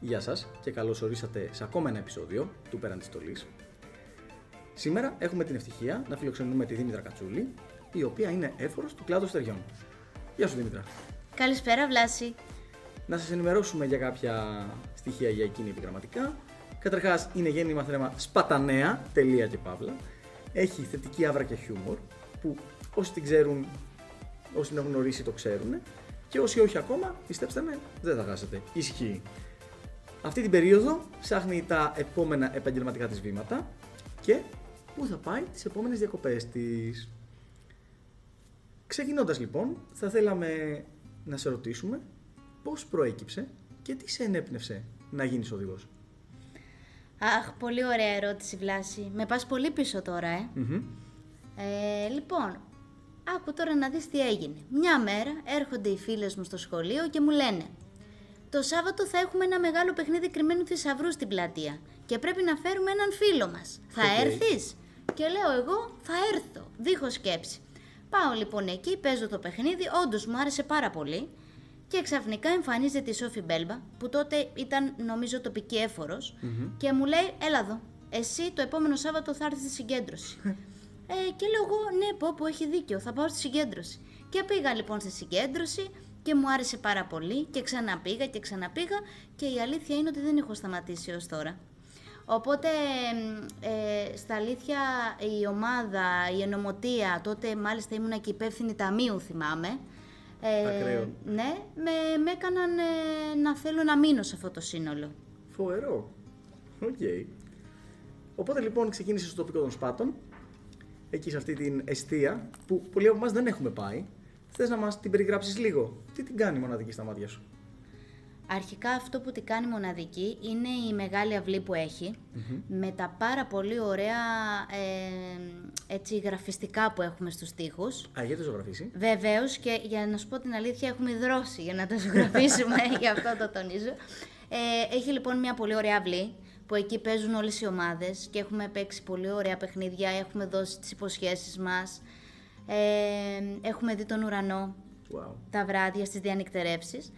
Γεια σας και καλώς ορίσατε σε ακόμα ένα επεισόδιο του Πέραν της Στολής. Σήμερα έχουμε την ευτυχία να φιλοξενούμε τη Δήμητρα Κατσούλη, η οποία είναι έφορος του κλάδου αστεριών. Γεια σου Δήμητρα. Καλησπέρα Βλάση. Να σας ενημερώσουμε για κάποια στοιχεία για εκείνη επιγραμματικά. Καταρχάς είναι γέννημα θρέμα σπατανέα, τελεία και παύλα. Έχει θετική άβρα και χιούμορ, που όσοι την ξέρουν, όσοι την έχουν γνωρίσει το ξέρουν. Και όσοι όχι ακόμα, πιστέψτε με, δεν θα χάσετε. Ισχύει. Αυτή την περίοδο ψάχνει τα επόμενα επαγγελματικά της βήματα και πού θα πάει τις επόμενες διακοπές της. Ξεκινώντας λοιπόν, θα θέλαμε να σε ρωτήσουμε πώς προέκυψε και τι σε ενέπνευσε να γίνεις οδηγός. Αχ, πολύ ωραία ερώτηση Βλάση. Με πας πολύ πίσω τώρα, Λοιπόν, άκου τώρα να δεις τι έγινε. Μια μέρα έρχονται οι φίλες μου στο σχολείο και μου λένε: το Σάββατο θα έχουμε ένα μεγάλο παιχνίδι κρυμμένου θησαυρού στην πλατεία και πρέπει να φέρουμε έναν φίλο μας. Θα έρθεις? Και λέω εγώ θα έρθω, δίχως σκέψη. Πάω λοιπόν εκεί, παίζω το παιχνίδι, όντως μου άρεσε πάρα πολύ και ξαφνικά εμφανίζεται η Σόφη Μπέλμπα, που τότε ήταν νομίζω τοπική έφορος, και μου λέει: έλα εδώ, εσύ το επόμενο Σάββατο θα έρθεις στη συγκέντρωση. Και λέω εγώ: ναι, πω, έχει δίκιο, θα πάω στη συγκέντρωση. Και πήγα λοιπόν στη συγκέντρωση και μου άρεσε πάρα πολύ και ξαναπήγα και η αλήθεια είναι ότι δεν έχω σταματήσει έως τώρα. Οπότε, στα αλήθεια, η ομάδα, η ενωμοτεία, τότε μάλιστα ήμουνα και υπεύθυνη ταμείου, θυμάμαι. Ακραίο. Ναι, με έκαναν να θέλω να μείνω σε αυτό το σύνολο. Φοβερό. Οκ. Οπότε λοιπόν ξεκίνησε στο τοπικό των Σπάτων, εκεί σε αυτή την εστία που πολλοί από εμάς δεν έχουμε πάει. Θες να μας την περιγράψεις λίγο? Τι την κάνει μοναδική στα μάτια σου? Αρχικά αυτό που την κάνει μοναδική είναι η μεγάλη αυλή που έχει, με τα πάρα πολύ ωραία έτσι, γραφιστικά που έχουμε στους τοίχους. Γιατί το ζωγραφίσει? Βεβαίως, και για να σου πω την αλήθεια έχουμε υδρώσει για να τα ζωγραφίσουμε, γι' αυτό το τονίζω. Έχει λοιπόν μια πολύ ωραία αυλή που εκεί παίζουν όλες οι ομάδες και έχουμε παίξει πολύ ωραία παιχνίδια, έχουμε δώσει τις υποσχέσεις μας. Έχουμε δει τον ουρανό τα βράδια στις διανυκτερεύσεις.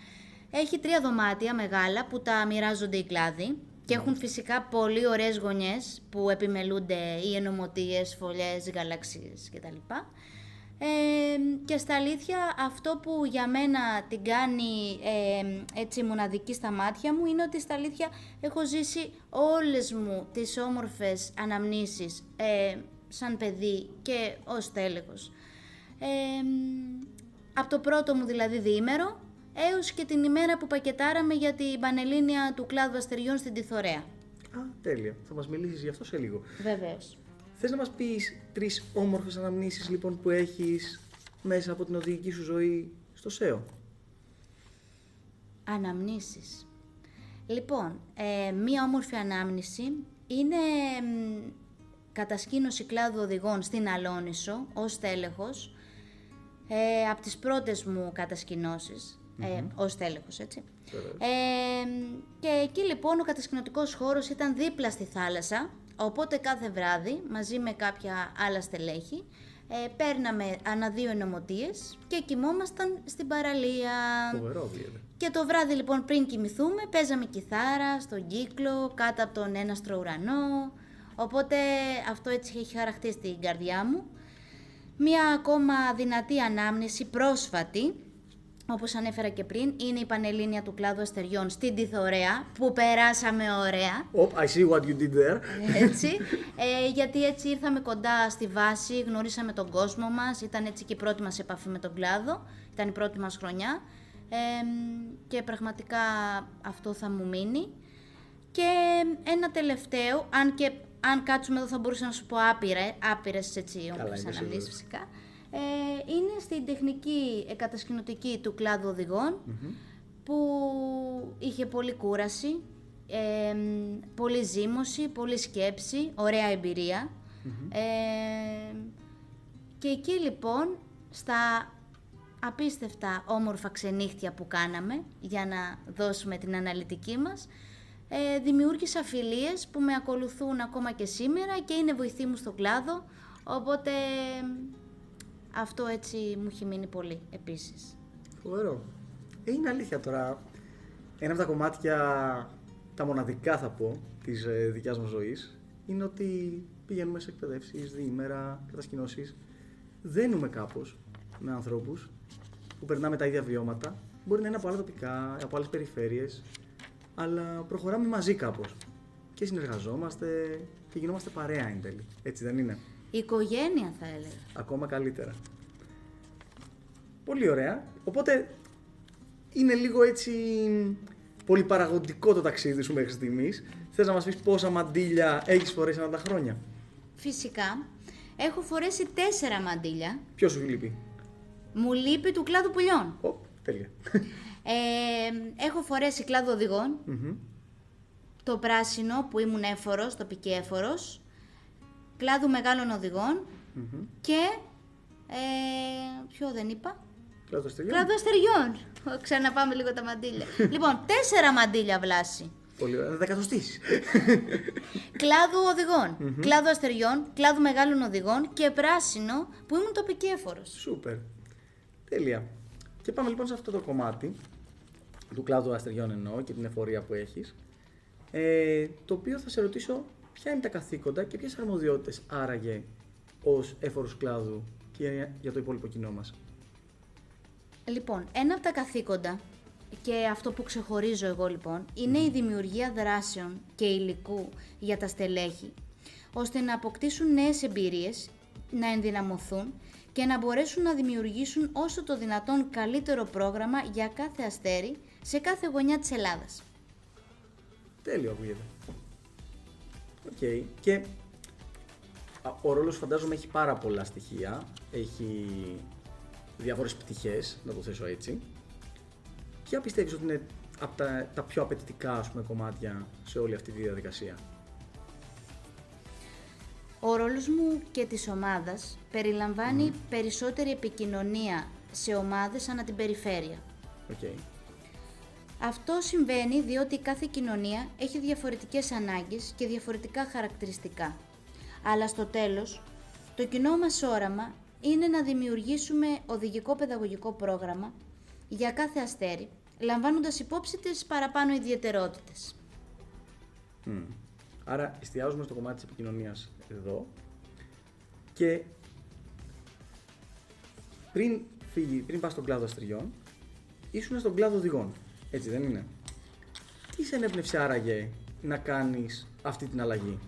Έχει 3 δωμάτια μεγάλα που τα μοιράζονται οι κλάδοι και έχουν φυσικά πολύ ωραίες γωνιές που επιμελούνται οι ενωμοτείες, φωλιές, γαλαξίες κτλ. Και στα αλήθεια αυτό που για μένα την κάνει έτσι μοναδική στα μάτια μου είναι ότι στα αλήθεια έχω ζήσει όλες μου τις όμορφες αναμνήσεις σαν παιδί και ως τέλεχος. Από το πρώτο μου δηλαδή διήμερο έως και την ημέρα που πακετάραμε για την Πανελλήνια του κλάδου αστεριών στην Τιθωρέα. Τέλεια. Θα μας μιλήσεις γι' αυτό σε λίγο. Βεβαίως. Θες να μας πεις 3 όμορφες αναμνήσεις λοιπόν που έχεις μέσα από την οδηγική σου ζωή στο ΣΕΟ? Αναμνήσεις. Λοιπόν, μία όμορφη ανάμνηση είναι κατασκήνωση κλάδου οδηγών στην Αλόνησο ως τέλεχος, από τις πρώτες μου κατασκηνώσεις ως τέλεχος, έτσι. Και εκεί λοιπόν ο κατασκηνωτικός χώρος ήταν δίπλα στη θάλασσα, οπότε κάθε βράδυ μαζί με κάποια άλλα στελέχη παίρναμε ανά 2 ενωμοτείες και κοιμόμασταν στην παραλία. Φοβερό δηλαδή. Και το βράδυ λοιπόν πριν κοιμηθούμε παίζαμε κιθάρα στον κύκλο κάτω από τον έναστρο ουρανό, οπότε αυτό έτσι έχει χαραχτεί στην καρδιά μου. Μία ακόμα δυνατή ανάμνηση, πρόσφατη, όπως ανέφερα και πριν, είναι η Πανελλήνια του κλάδου αστεριών στην Τιθωρέα, που περάσαμε ωραία. I see what you did there. Έτσι, γιατί έτσι ήρθαμε κοντά στη βάση, γνωρίσαμε τον κόσμο μας, ήταν έτσι και η πρώτη μας επαφή με τον κλάδο, ήταν η πρώτη μας χρονιά και πραγματικά αυτό θα μου μείνει. Και ένα τελευταίο, αν κάτσουμε εδώ θα μπορούσα να σου πω άπειρες έτσι όπως αναμνήσεις φυσικά, είναι στην τεχνική κατασκηνωτική του κλάδου οδηγών, που είχε πολύ κούραση, πολύ ζύμωση, πολύ σκέψη, ωραία εμπειρία. Και εκεί λοιπόν στα απίστευτα όμορφα ξενύχτια που κάναμε για να δώσουμε την αναλυτική μας, δημιούργησα φιλίες που με ακολουθούν ακόμα και σήμερα και είναι βοηθοί μου στον κλάδο, οπότε αυτό έτσι μου έχει μείνει πολύ επίσης. Φοβερό. Είναι αλήθεια τώρα. Ένα από τα κομμάτια τα μοναδικά θα πω της δικιάς μας ζωής είναι ότι πηγαίνουμε σε εκπαιδεύσεις, διήμερα, κατασκηνώσεις. Δένουμε κάπως με ανθρώπους που περνάμε τα ίδια βιώματα. Μπορεί να είναι από άλλα τοπικά, από άλλες περιφέρειες, αλλά προχωράμε μαζί κάπως. Και συνεργαζόμαστε και γινόμαστε παρέα εν τέλει. Έτσι δεν είναι? Οικογένεια θα έλεγα. Ακόμα καλύτερα. Πολύ ωραία. Οπότε είναι λίγο έτσι πολυπαραγωγικό το ταξίδι σου μέχρι στιγμής. Θες να μας πεις πόσα μαντίλια έχεις φορέσει ανά τα χρόνια? Φυσικά. Έχω φορέσει 4 μαντίλια. Ποιο σου λείπει? Μου λείπει του κλάδου πουλιών. Τέλεια. Έχω φορέσει κλάδο οδηγών. Το πράσινο που ήμουν έφορος, τοπική έφορος. Κλάδου μεγάλων οδηγών. Και... ποιο δεν είπα? Κλάδο αστεριών. Κλάδο αστεριών. Ξαναπάμε λίγο τα μαντίλια. Λοιπόν, 4 μαντίλια Βλάση. Πολύ ωραία. Θα τα κατοστήσεις. Κλάδου οδηγών, κλάδου αστεριών, κλάδου μεγάλων οδηγών και πράσινο που ήμουν τοπική έφορος. Σούπερ. Τέλεια. Και πάμε λοιπόν σε αυτό το κομμάτι του κλάδου αστεριών εννοώ και την εφορία που έχεις. Το οποίο θα σε ρωτήσω ποια είναι τα καθήκοντα και ποιες αρμοδιότητες άραγε ως έφορος κλάδου και για το υπόλοιπο κοινό μας. Λοιπόν, ένα από τα καθήκοντα και αυτό που ξεχωρίζω εγώ λοιπόν είναι η δημιουργία δράσεων και υλικού για τα στελέχη, ώστε να αποκτήσουν νέες εμπειρίες, να ενδυναμωθούν και να μπορέσουν να δημιουργήσουν όσο το δυνατόν καλύτερο πρόγραμμα για κάθε αστέρι σε κάθε γωνιά της Ελλάδας. Τέλειο ακούγεται. Οκ. Και ο ρόλος φαντάζομαι έχει πάρα πολλά στοιχεία, έχει διάφορες πτυχές, να το θέσω έτσι. Ποια πιστεύεις ότι είναι από τα πιο απαιτητικά ας πούμε, κομμάτια σε όλη αυτή τη διαδικασία? Ο ρόλος μου και της ομάδας περιλαμβάνει περισσότερη επικοινωνία σε ομάδες ανά την περιφέρεια. Okay. Αυτό συμβαίνει διότι κάθε κοινωνία έχει διαφορετικές ανάγκες και διαφορετικά χαρακτηριστικά. Αλλά στο τέλος, το κοινό μας όραμα είναι να δημιουργήσουμε οδηγικό παιδαγωγικό πρόγραμμα για κάθε αστέρι, λαμβάνοντας υπόψη τις παραπάνω ιδιαιτερότητες. Άρα εστιάζουμε στο κομμάτι της επικοινωνίας εδώ και πριν πας στον κλάδο αστεριών, ήσουν στον κλάδο οδηγών, έτσι δεν είναι? Τι σε ενέπνευσε άραγε να κάνεις αυτή την αλλαγή?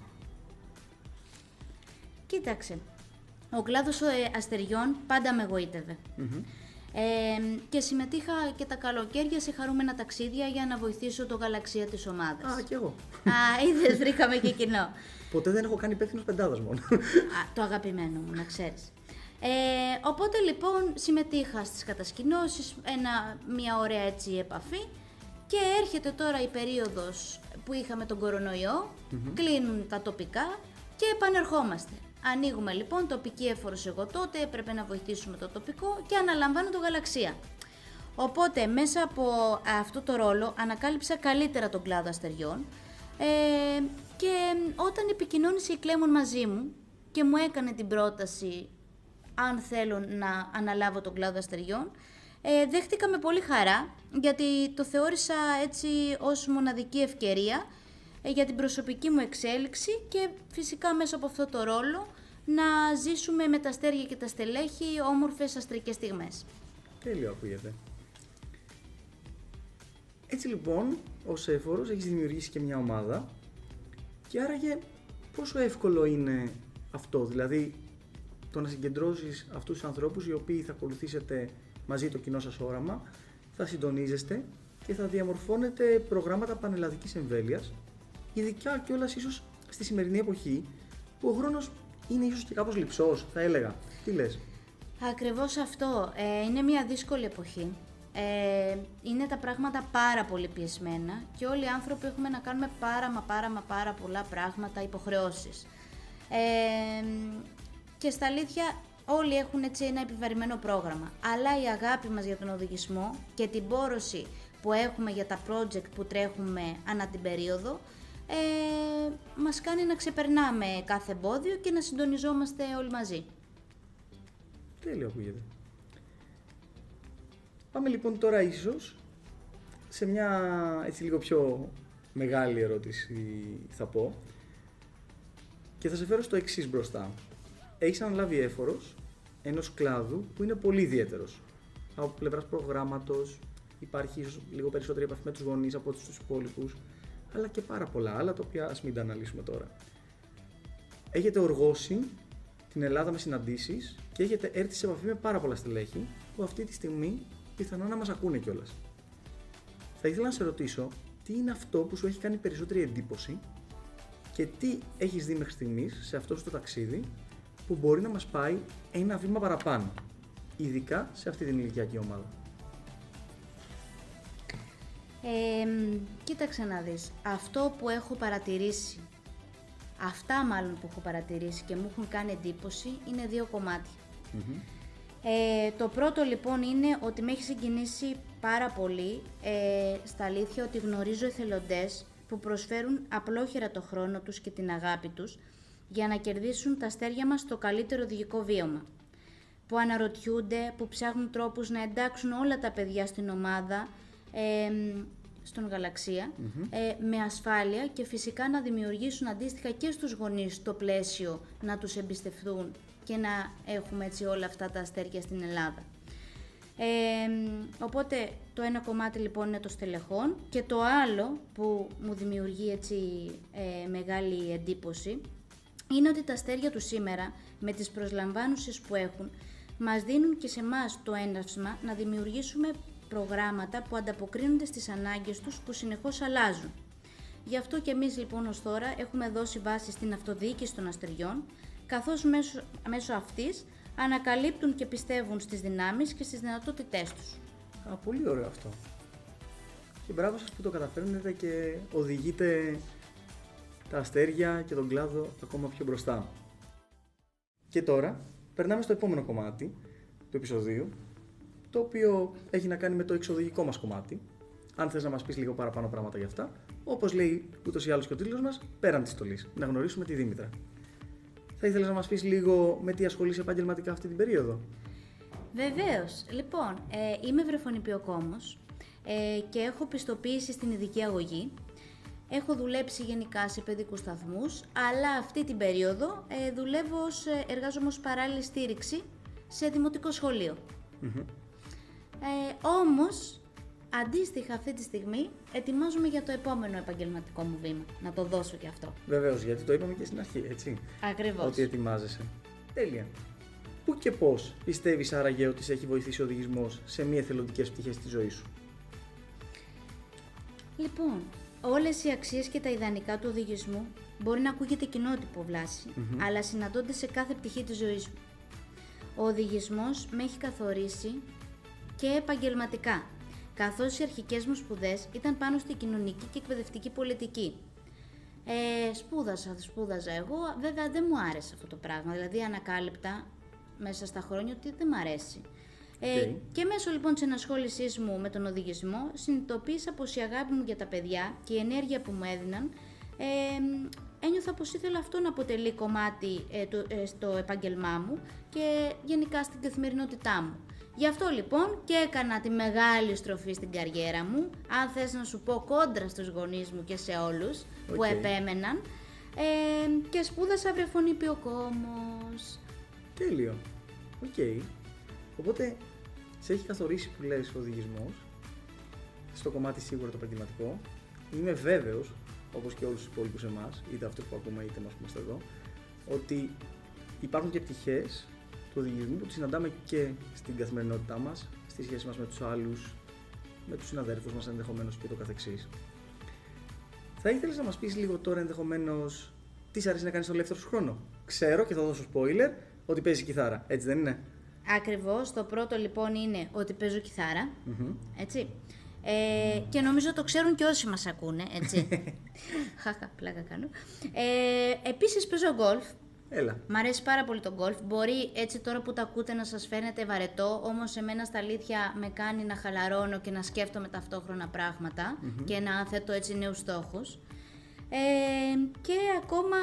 Κοίταξε, ο κλάδος αστεριών πάντα με εγωίτευε. Και συμμετείχα και τα καλοκαίρια σε χαρούμενα ταξίδια για να βοηθήσω το γαλαξία της ομάδας. Α, κι εγώ. Είδες, βρήκαμε και κοινό. Ποτέ δεν έχω κάνει υπεύθυνος πεντάδας μόνο. Το αγαπημένο μου, να ξέρεις. Οπότε λοιπόν συμμετείχα στις κατασκηνώσεις, μια ωραία έτσι επαφή και έρχεται τώρα η περίοδος που είχαμε τον κορονοϊό, κλείνουν τα τοπικά και επανερχόμαστε. Ανοίγουμε λοιπόν τοπική έφορος εγώ τότε, έπρεπε να βοηθήσουμε το τοπικό και αναλαμβάνω το γαλαξία. Οπότε μέσα από αυτό το ρόλο ανακάλυψα καλύτερα τον κλάδο αστεριών και όταν επικοινώνησε η Κλέμον μαζί μου και μου έκανε την πρόταση αν θέλω να αναλάβω τον κλάδο αστεριών, δέχτηκα με πολύ χαρά γιατί το θεώρησα έτσι ως μοναδική ευκαιρία για την προσωπική μου εξέλιξη και φυσικά μέσα από αυτό το ρόλο να ζήσουμε με τα αστέρια και τα στελέχη όμορφες αστρικές στιγμές. Τέλειο ακούγεται. Έτσι λοιπόν, ως έφορος έχεις δημιουργήσει και μια ομάδα και άραγε πόσο εύκολο είναι αυτό, δηλαδή το να συγκεντρώσεις αυτούς τους ανθρώπους οι οποίοι θα ακολουθήσετε μαζί το κοινό σας όραμα, θα συντονίζεστε και θα διαμορφώνετε προγράμματα πανελλαδικής εμβέλειας, ειδικά κιόλας ίσως στη σημερινή εποχή που ο χρόνος είναι ίσως και κάπως λειψός, θα έλεγα. Τι λες? Ακριβώς αυτό. Είναι μια δύσκολη εποχή. Είναι τα πράγματα πάρα πολύ πιεσμένα και όλοι οι άνθρωποι έχουμε να κάνουμε πάρα πολλά πράγματα, υποχρεώσεις. Και στα αλήθεια όλοι έχουν έτσι ένα επιβαρημένο πρόγραμμα. Αλλά η αγάπη μας για τον οδηγισμό και την πόρωση που έχουμε για τα project που τρέχουμε ανά την περίοδο μας κάνει να ξεπερνάμε κάθε εμπόδιο και να συντονιζόμαστε όλοι μαζί. Τέλειο ακούγεται. Πάμε λοιπόν τώρα ίσως σε μια έτσι λίγο πιο μεγάλη ερώτηση θα πω. Και θα σε φέρω στο εξής μπροστά. Έχεις αναλάβει έφορος ενός κλάδου που είναι πολύ ιδιαίτερος. Από πλευράς προγράμματος, υπάρχει ίσως λίγο περισσότερη επαφή με τους γονείς από τους υπόλοιπους, αλλά και πάρα πολλά άλλα, τα οποία ας μην τα αναλύσουμε τώρα. Έχετε οργώσει την Ελλάδα με συναντήσεις και έχετε έρθει σε επαφή με πάρα πολλά στελέχη που αυτή τη στιγμή πιθανόν να μας ακούνε κιόλας. Θα ήθελα να σε ρωτήσω τι είναι αυτό που σου έχει κάνει περισσότερη εντύπωση και τι έχεις δει μέχρι στιγμής σε αυτό το ταξίδι που μπορεί να μας πάει ένα βήμα παραπάνω, ειδικά σε αυτή την ηλικιακή ομάδα. Κοίταξε να δεις, αυτό που έχω παρατηρήσει, αυτά μάλλον που έχω παρατηρήσει και μου έχουν κάνει εντύπωση είναι δύο κομμάτια. Το πρώτο λοιπόν είναι ότι με έχει συγκινήσει πάρα πολύ στα αλήθεια ότι γνωρίζω εθελοντές που προσφέρουν απλόχερα το χρόνο τους και την αγάπη τους για να κερδίσουν τα αστέρια μας το καλύτερο οδηγικό βίωμα. Που αναρωτιούνται, που ψάχνουν τρόπους να εντάξουν όλα τα παιδιά στην ομάδα, στον Γαλαξία, με ασφάλεια και φυσικά να δημιουργήσουν αντίστοιχα και στους γονείς το πλαίσιο να τους εμπιστευτούν και να έχουμε έτσι όλα αυτά τα αστέρια στην Ελλάδα. Οπότε το ένα κομμάτι λοιπόν είναι το στελεχών και το άλλο που μου δημιουργεί έτσι μεγάλη εντύπωση είναι ότι τα αστέρια του σήμερα με τις προσλαμβάνουσες που έχουν μας δίνουν και σε εμάς το έναυσμα να δημιουργήσουμε προγράμματα που ανταποκρίνονται στις ανάγκες τους που συνεχώς αλλάζουν. Γι' αυτό και εμείς λοιπόν ως τώρα έχουμε δώσει βάση στην αυτοδιοίκηση των αστεριών, καθώς μέσω αυτής ανακαλύπτουν και πιστεύουν στις δυνάμεις και στις δυνατότητές τους. Πολύ ωραίο αυτό. Και μπράβο σας που το καταφέρνετε και οδηγείτε τα αστέρια και τον κλάδο ακόμα πιο μπροστά. Και τώρα περνάμε στο επόμενο κομμάτι του επεισοδίου, το οποίο έχει να κάνει με το εξοδηγικό μας κομμάτι. Αν θες να μας πεις λίγο παραπάνω πράγματα γι' αυτά, όπως λέει ούτως ή άλλως και ο τίτλος μας, πέραν της στολής, να γνωρίσουμε τη Δήμητρα. Θα ήθελες να μας πεις λίγο με τι ασχολείσαι επαγγελματικά αυτή την περίοδο? Βεβαίως. Λοιπόν, είμαι βρεφονιπιοκόμος και έχω πιστοποίηση στην ειδική αγωγή. Έχω δουλέψει γενικά σε παιδικούς σταθμούς, αλλά αυτή την περίοδο εργάζομαι ως παράλληλη στήριξη σε δημοτικό σχολείο. Όμως, αντίστοιχα αυτή τη στιγμή ετοιμάζομαι για το επόμενο επαγγελματικό μου βήμα. Να το δώσω και αυτό. Βεβαίως, γιατί το είπαμε και στην αρχή, έτσι. Ακριβώς. Ότι ετοιμάζεσαι. Τέλεια. Πού και πώς πιστεύεις άραγε ότι σε έχει βοηθήσει ο οδηγισμός σε μη εθελοντικές πτυχές της ζωής σου? Λοιπόν, όλες οι αξίες και τα ιδανικά του οδηγισμού μπορεί να ακούγεται κοινότυπο βλάση, αλλά συναντώνται σε κάθε πτυχή της ζωής μου. Ο οδηγισμός με έχει καθορίσει και επαγγελματικά, καθώς οι αρχικές μου σπουδές ήταν πάνω στη κοινωνική και εκπαιδευτική πολιτική. Σπούδαζα εγώ, βέβαια δεν μου άρεσε αυτό το πράγμα, δηλαδή ανακάλυπτα μέσα στα χρόνια ότι δεν μου αρέσει. Και μέσω λοιπόν της ενασχόλησής μου με τον οδηγισμό συνειδητοποίησα πως η αγάπη μου για τα παιδιά και η ενέργεια που μου έδιναν ένιωθα πως ήθελα αυτό να αποτελεί κομμάτι στο επάγγελμά μου και γενικά στην καθημερινότητά μου. Γι' αυτό λοιπόν και έκανα τη μεγάλη στροφή στην καριέρα μου, αν θες να σου πω κόντρα στους γονείς μου και σε όλους που επέμεναν, και σπούδασα βρεφονιπιοκόμος. Τέλειο. Οκ. Οπότε σε έχει καθορίσει που λες ο οδηγισμός, στο κομμάτι σίγουρα το επαγγελματικό. Είμαι βέβαιος, όπως και όλους τους υπόλοιπους εμάς, είτε αυτοί που ακούμε είτε μας που είμαστε εδώ, ότι υπάρχουν και πτυχές του οδηγισμού που τις συναντάμε και στην καθημερινότητά μας, στη σχέση μας με τους άλλους, με τους συναδέλφους μας ενδεχομένως και το καθεξής. Θα ήθελες να μας πεις λίγο τώρα ενδεχομένως τι σ' αρέσει να κάνεις στο ελεύθερο σου χρόνο? Ξέρω και θα δώσω spoiler ότι παίζεις κιθάρα, έτσι δεν είναι? Ακριβώς, το πρώτο λοιπόν είναι ότι παίζω κιθάρα, έτσι. Και νομίζω το ξέρουν και όσοι μας ακούνε, έτσι. Χαχα, πλάκα κάνω. Επίσης παίζω γκολφ. Έλα. Μ' αρέσει πάρα πολύ το γκολφ. Μπορεί έτσι τώρα που το ακούτε να σας φαίνεται βαρετό, όμως εμένα στα αλήθεια με κάνει να χαλαρώνω και να σκέφτομαι ταυτόχρονα πράγματα και να θέτω έτσι νέους στόχους. Και ακόμα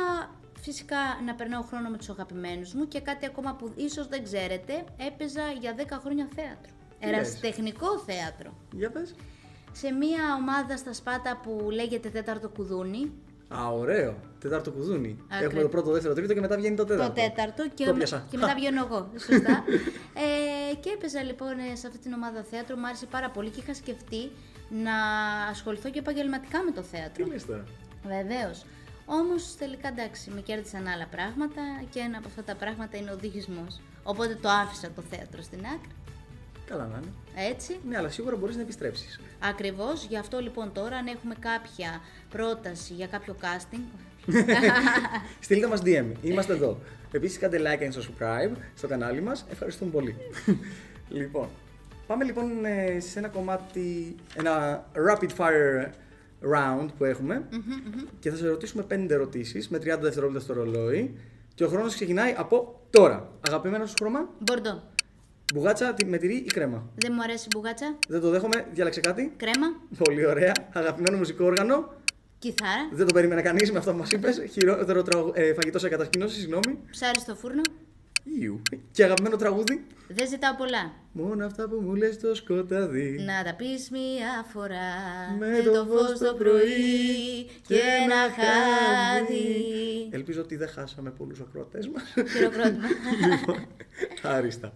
φυσικά να περνάω χρόνο με τους αγαπημένους μου και κάτι ακόμα που ίσως δεν ξέρετε, έπαιζα για 10 χρόνια θέατρο. Ερασιτεχνικό θέατρο. Για πες. σε μια ομάδα στα Σπάτα που λέγεται Τέταρτο Κουδούνι. Α, ωραίο. Τέταρτο κουδούνι. Ακριβώς. Έχουμε το πρώτο, δεύτερο, τρίτο και μετά βγαίνει το τέταρτο. Το τέταρτο και, Το πιάσα. και μετά βγαίνω εγώ. Σωστά. Και έπαιζα λοιπόν σε αυτή την ομάδα θέατρο. Μου άρεσε πάρα πολύ και είχα σκεφτεί να ασχοληθώ και επαγγελματικά με το θέατρο. Τι λες τώρα. Βεβαίως. Όμως τελικά εντάξει, με κέρδισαν άλλα πράγματα και ένα από αυτά τα πράγματα είναι ο οδηγισμός. Οπότε το άφησα το θέατρο στην άκρη. Καλά να είναι. Έτσι. Ναι, αλλά σίγουρα μπορείς να επιστρέψεις. Ακριβώς, γι' αυτό λοιπόν τώρα αν έχουμε κάποια πρόταση για κάποιο casting. Στείλτε μας DM, είμαστε εδώ. Επίσης κάντε like and subscribe στο κανάλι μας, ευχαριστούμε πολύ. Λοιπόν, πάμε λοιπόν σε ένα κομμάτι, ένα rapid fire round που έχουμε και θα σε ρωτήσουμε 5 ερωτήσεις με 30 δευτερόλεπτα στο ρολόι και ο χρόνος ξεκινάει από τώρα. Αγαπημένο σου χρώμα, Μπορντό. μπουγάτσα με τυρί ή κρέμα. Δεν μου αρέσει η μπουγάτσα. Δεν το δέχομαι, διάλεξε κάτι. Κρέμα. Πολύ ωραία. Αγαπημένο μουσικό όργανο. Κιθάρα. Δεν το περίμενε κανείς με αυτό που μας είπες. Χειρότερο φαγητό σε κατασκήνωση, συγγνώμη. Ψάρι στο φούρνο. Ιου. Και αγαπημένο τραγούδι. Δεν ζητάω πολλά. Μόνο αυτά που μου λες το σκοτάδι. Να τα πεις μια φορά Με το φως το πρωί και ένα χάδι. Ελπίζω ότι δεν χάσαμε πολλούς ακροατές μας. Χειροκρότημα. Λοιπόν, άριστα.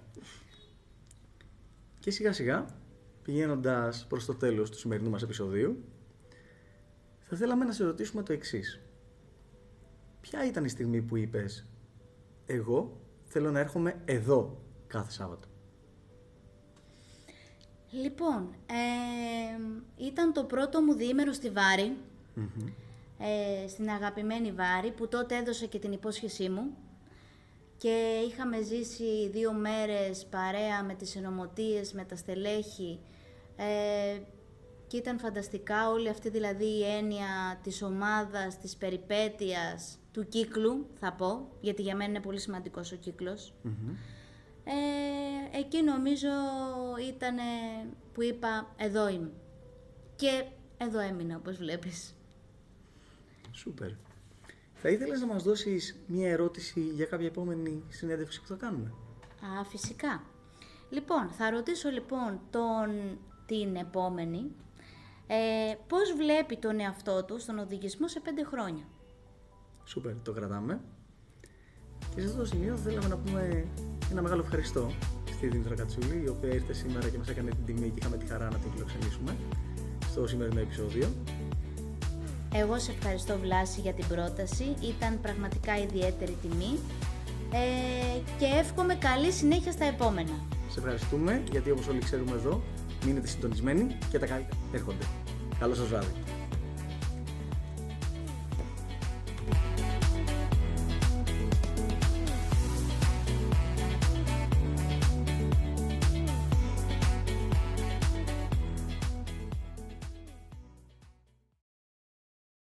Και σιγά σιγά, πηγαίνοντας προς το τέλος του σημερινού μας επεισοδίου, θα θέλαμε να σε ρωτήσουμε το εξής. Ποια ήταν η στιγμή που είπες «Εγώ θέλω να έρχομαι εδώ κάθε Σάββατο». Λοιπόν, ήταν το πρώτο μου διήμερο στη Βάρη, στην αγαπημένη Βάρη, που τότε έδωσα και την υπόσχεσή μου και είχαμε ζήσει 2 μέρες παρέα με τις ενωμοτείες, με τα στελέχη και ήταν φανταστικά όλη αυτή δηλαδή η έννοια της ομάδας, της περιπέτειας, του κύκλου θα πω, γιατί για μένα είναι πολύ σημαντικός ο κύκλος. Εκεί νομίζω ήταν που είπα εδώ είμαι και εδώ έμεινα όπως βλέπεις. Σούπερ. Θα ήθελες να μας δώσεις μία ερώτηση για κάποια επόμενη συνέντευξη που θα κάνουμε? Α, φυσικά. Λοιπόν, θα ρωτήσω λοιπόν την επόμενη πώς βλέπει τον εαυτό του στον οδηγισμό σε 5 χρόνια. Σούπερ, το κρατάμε. Και σε αυτό το σημείο θέλαμε να πούμε ένα μεγάλο ευχαριστώ στη Δήμητρα Κατσούλη, η οποία ήρθε σήμερα και μας έκανε την τιμή και είχαμε τη χαρά να την φιλοξενήσουμε στο σημερινό επεισόδιο. Εγώ σε ευχαριστώ Βλάση για την πρόταση, ήταν πραγματικά ιδιαίτερη τιμή και εύχομαι καλή συνέχεια στα επόμενα. Σε ευχαριστούμε γιατί όπως όλοι ξέρουμε εδώ, μείνετε συντονισμένοι και τα καλύτερα έρχονται. Καλό σας βράδυ.